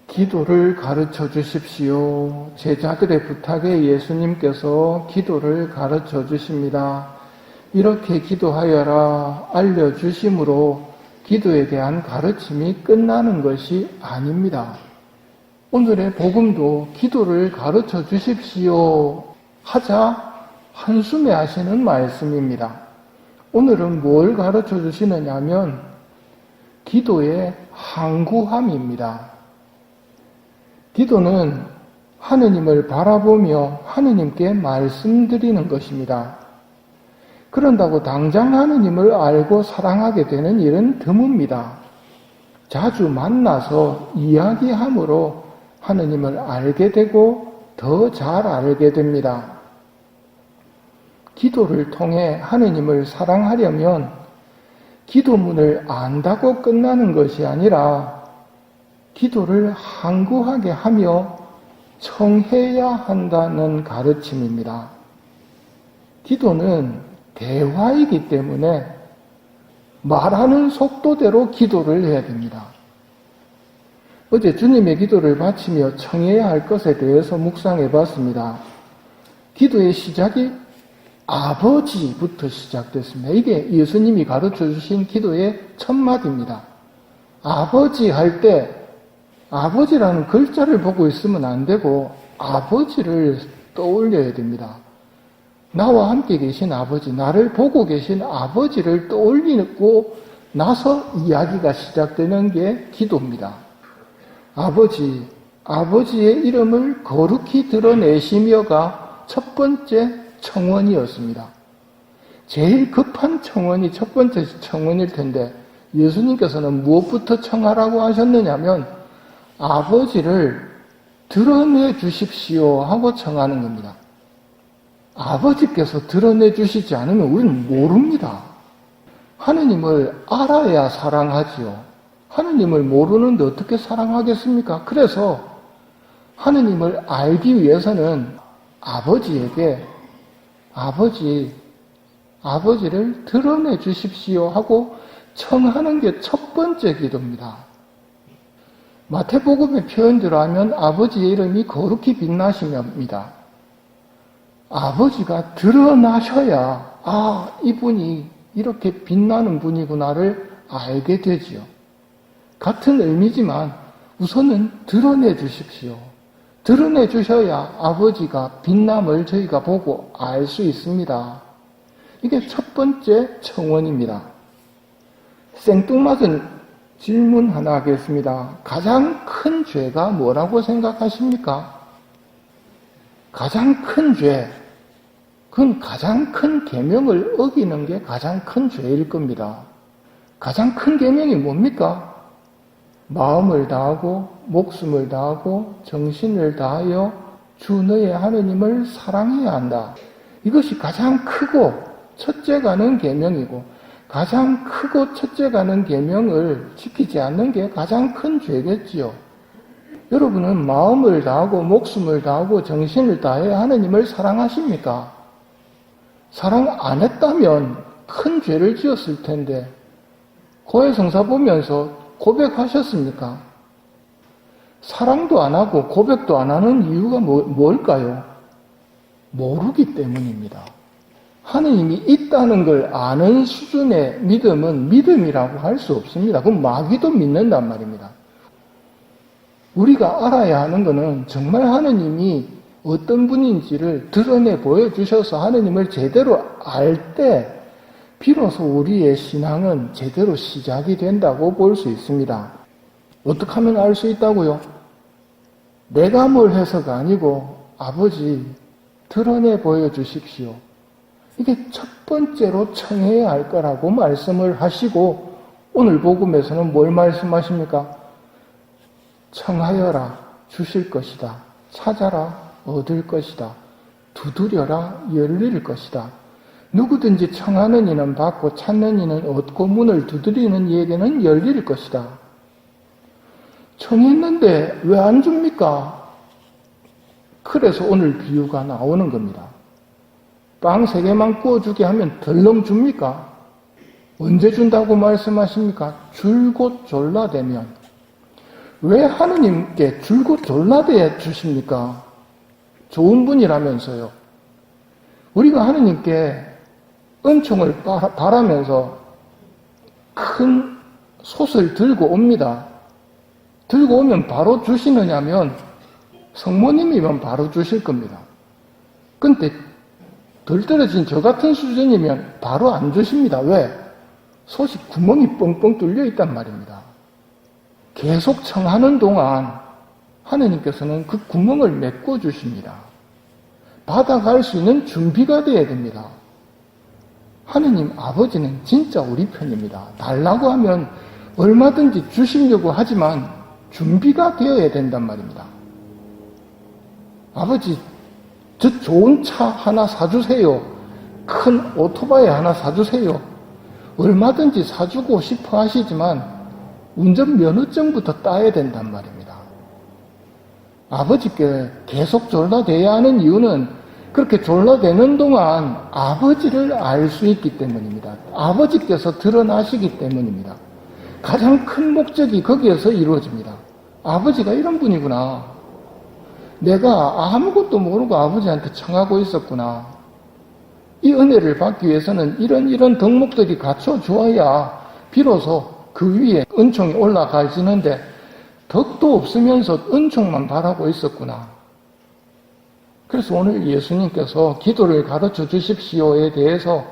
기도를 가르쳐 주십시오. 제자들의 부탁에 예수님께서 기도를 가르쳐 주십니다. 이렇게 기도하여라 알려주심으로 기도에 대한 가르침이 끝나는 것이 아닙니다. 오늘의 복음도 기도를 가르쳐 주십시오 하자 한숨에 하시는 말씀입니다. 오늘은 뭘 가르쳐 주시느냐면 기도의 항구함입니다. 기도는 하느님을 바라보며 하느님께 말씀드리는 것입니다. 그런다고 당장 하느님을 알고 사랑하게 되는 일은 드뭅니다. 자주 만나서 이야기함으로 하느님을 알게 되고 더 잘 알게 됩니다. 기도를 통해 하느님을 사랑하려면 기도문을 안다고 끝나는 것이 아니라 기도를 항구하게 하며 청해야 한다는 가르침입니다. 기도는 대화이기 때문에 말하는 속도대로 기도를 해야 됩니다. 어제 주님의 기도를 바치며 청해야 할 것에 대해서 묵상해 봤습니다. 기도의 시작이 아버지부터 시작됐습니다. 이게 예수님이 가르쳐 주신 기도의 첫 마디입니다. 아버지 할 때 아버지라는 글자를 보고 있으면 안 되고 아버지를 떠올려야 됩니다. 나와 함께 계신 아버지, 나를 보고 계신 아버지를 떠올리고 나서 이야기가 시작되는 게 기도입니다. 아버지의 이름을 거룩히 드러내시며가 첫 번째 청원이었습니다. 제일 급한 청원이 첫 번째 청원일 텐데 예수님께서는 무엇부터 청하라고 하셨느냐면 아버지를 드러내 주십시오 하고 청하는 겁니다. 아버지께서 드러내 주시지 않으면 우리는 모릅니다. 하느님을 알아야 사랑하지요. 하느님을 모르는데 어떻게 사랑하겠습니까? 그래서 하느님을 알기 위해서는 아버지에게 아버지를 드러내 주십시오 하고 청하는 게 첫 번째 기도입니다. 마태복음의 표현대로 하면 아버지의 이름이 거룩히 빛나시며입니다. 아버지가 드러나셔야 이분이 이렇게 빛나는 분이구나를 알게 되지요. 같은 의미지만 우선은 드러내 주십시오. 드러내 주셔야 아버지가 빛남을 저희가 보고 알 수 있습니다. 이게 첫 번째 청원입니다. 생뚱맞은 질문 하나 하겠습니다. 가장 큰 죄가 뭐라고 생각하십니까? 가장 큰 죄, 그건 가장 큰 계명을 어기는 게 가장 큰 죄일 겁니다. 가장 큰 계명이 뭡니까? 마음을 다하고 목숨을 다하고 정신을 다하여 주 너의 하느님을 사랑해야 한다. 이것이 가장 크고 첫째가는 계명이고 가장 크고 첫째가는 계명을 지키지 않는 게 가장 큰 죄겠지요. 여러분은 마음을 다하고 목숨을 다하고 정신을 다해 하느님을 사랑하십니까? 사랑 안 했다면 큰 죄를 지었을 텐데 고해성사 보면서 고백하셨습니까? 사랑도 안 하고 고백도 안 하는 이유가 뭘까요? 모르기 때문입니다. 하느님이 있다는 걸 아는 수준의 믿음은 믿음이라고 할 수 없습니다. 그럼 마귀도 믿는단 말입니다. 우리가 알아야 하는 것은 정말 하느님이 어떤 분인지를 드러내 보여주셔서 하느님을 제대로 알 때 비로소 우리의 신앙은 제대로 시작이 된다고 볼 수 있습니다. 어떻게 하면 알 수 있다고요? 내가 뭘 해서가 아니고 아버지 드러내 보여주십시오. 이게 첫 번째로 청해야 할 거라고 말씀을 하시고 오늘 복음에서는 뭘 말씀하십니까? 청하여라 주실 것이다. 찾아라 얻을 것이다. 두드려라 열릴 것이다. 누구든지 청하는 이는 받고 찾는 이는 얻고 문을 두드리는 이에게는 열릴 것이다. 청했는데 왜 안 줍니까? 그래서 오늘 비유가 나오는 겁니다. 빵 3개만 구워주게 하면 덜렁 줍니까? 언제 준다고 말씀하십니까? 줄곧 졸라대면. 왜 하느님께 줄곧 졸라대 주십니까? 좋은 분이라면서요. 우리가 하느님께 은총을 바라면서 큰 솥을 들고 옵니다. 들고 오면 바로 주시느냐면 성모님이면 바로 주실 겁니다. 근데 덜 떨어진 저 같은 수준이면 바로 안 주십니다. 왜? 솥이 구멍이 뻥뻥 뚫려 있단 말입니다. 계속 청하는 동안 하느님께서는 그 구멍을 메꿔 주십니다. 받아갈 수 있는 준비가 되어야 됩니다. 하느님 아버지는 진짜 우리 편입니다. 달라고 하면 얼마든지 주시려고 하지만 준비가 되어야 된단 말입니다. 아버지, 저 좋은 차 하나 사주세요. 큰 오토바이 하나 사주세요. 얼마든지 사주고 싶어 하시지만 운전면허증부터 따야 된단 말입니다. 아버지께 계속 졸라대야 하는 이유는 그렇게 졸라대는 동안 아버지를 알 수 있기 때문입니다. 아버지께서 드러나시기 때문입니다. 가장 큰 목적이 거기에서 이루어집니다. 아버지가 이런 분이구나. 내가 아무것도 모르고 아버지한테 청하고 있었구나. 이 은혜를 받기 위해서는 이런 덕목들이 갖춰주어야 비로소 그 위에 은총이 올라가지는데 덕도 없으면서 은총만 바라고 있었구나. 그래서 오늘 예수님께서 기도를 가르쳐 주십시오에 대해서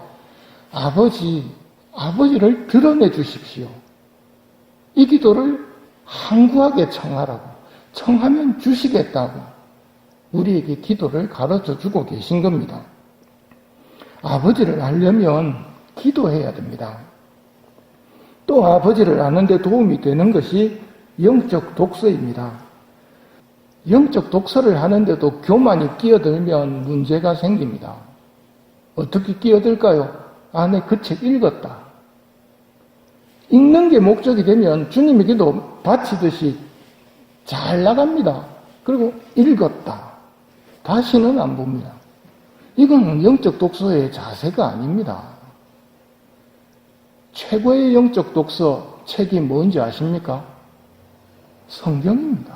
아버지를 드러내 주십시오. 이 기도를 항구하게 청하라고, 청하면 주시겠다고 우리에게 기도를 가르쳐 주고 계신 겁니다. 아버지를 알려면 기도해야 됩니다. 또 아버지를 아는 데 도움이 되는 것이 영적 독서입니다. 영적 독서를 하는데도 교만이 끼어들면 문제가 생깁니다. 어떻게 끼어들까요? 내 그 책 읽었다. 읽는 게 목적이 되면 주님에게도 바치듯이 잘 나갑니다. 그리고 읽었다. 다시는 안 봅니다. 이건 영적 독서의 자세가 아닙니다. 최고의 영적 독서 책이 뭔지 아십니까? 성경입니다.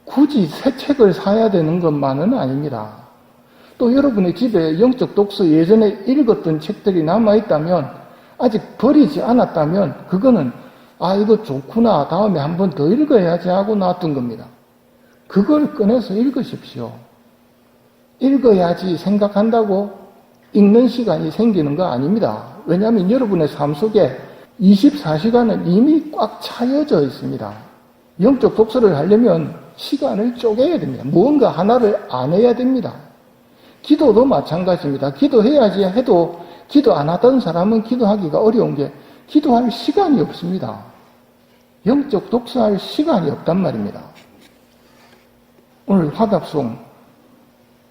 굳이 새 책을 사야 되는 것만은 아닙니다. 또 여러분의 집에 영적 독서 예전에 읽었던 책들이 남아있다면, 아직 버리지 않았다면 그거는 이거 좋구나, 다음에 한 번 더 읽어야지 하고 놔둔 겁니다. 그걸 꺼내서 읽으십시오. 읽어야지 생각한다고 읽는 시간이 생기는 거 아닙니다. 왜냐하면 여러분의 삶 속에 24시간은 이미 꽉 차여져 있습니다. 영적 독서를 하려면 시간을 쪼개야 됩니다. 무언가 하나를 안 해야 됩니다. 기도도 마찬가지입니다. 기도해야지 해도 기도 안 하던 사람은 기도하기가 어려운 게 기도할 시간이 없습니다. 영적 독서할 시간이 없단 말입니다. 오늘 화답송,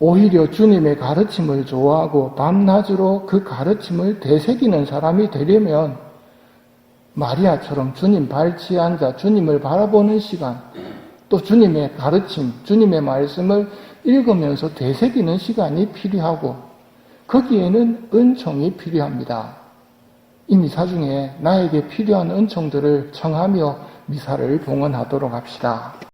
오히려 주님의 가르침을 좋아하고 밤낮으로 그 가르침을 되새기는 사람이 되려면 마리아처럼 주님 발치에 앉아 주님을 바라보는 시간, 또 주님의 가르침, 주님의 말씀을 읽으면서 되새기는 시간이 필요하고 거기에는 은총이 필요합니다. 이 미사 중에 나에게 필요한 은총들을 청하며 미사를 봉헌하도록 합시다.